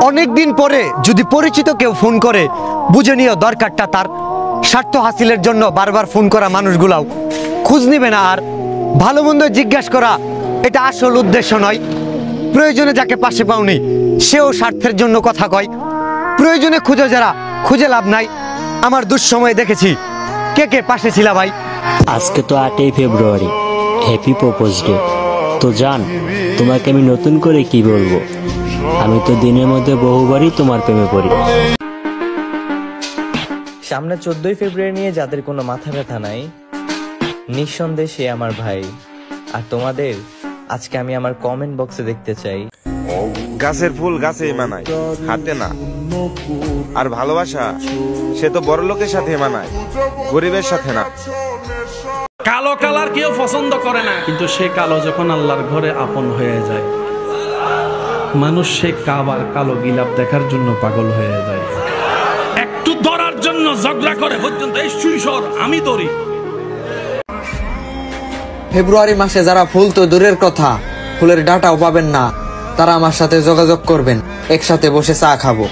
অনেক দিন পরে যদি পরিচিত কেউ ফোন করে, বুঝে নিও দরকারটা তার স্বার্থ হাসিলের জন্য বারবার ফোন করা মানুষগুলাও খোঁজ নিবে না। আর ভালো মন্দ জিজ্ঞাসা করা এটা আসল উদ্দেশ্য নয়। প্রয়োজনে যাকে পাশে পাওনি সেও স্বার্থের জন্য কথা কয়। প্রয়োজনে খুঁজে যারা, খুঁজে লাভ নাই। আমার দুঃসময় দেখেছি কে কে পাশে ছিল ভাই। আজকে তো 8ই ফেব্রুয়ারি, হ্যাপি প্রপোজ ডে। তো জান, তোমাকে আমি নতুন করে কি বলবো? আমি তো দিনের মধ্যে বহুবারই তোমার প্রেমে পড়ি। সামনে 14ই ফেব্রুয়ারি নিয়ে যাদের কোনো মাথা ব্যথা নাই, নিঃসন্দেহে সে আমার ভাই। আর তোমাদের আজকে আমি আমার কমেন্ট বক্সে দেখতে চাই। গাছের ফুল গাছেই মানায়, হাতে না। আর ভালোবাসা সে তো বড় লোকের সাথে মানায়, গরিবের সাথে না। কালো কালার কেউ পছন্দ করে না, কিন্তু সে কালো যখন আল্লাহর ঘরে আপন হয়ে যায়, মানুষ সে কাবার কালো গিলাপ দেখার জন্য পাগল হয়ে যায়। একটু ধরার জন্য ঝগড়া করে পর্যন্ত এই সুইসর আমি ধরি। ফেব্রুয়ারি মাসে যারা ফুল তো দূরের কথা, ফুলের ডাঁটাও পাবেন না, তারা আমার সাথে যোগাযোগ করবেন, একসাথে বসে চা খাবো।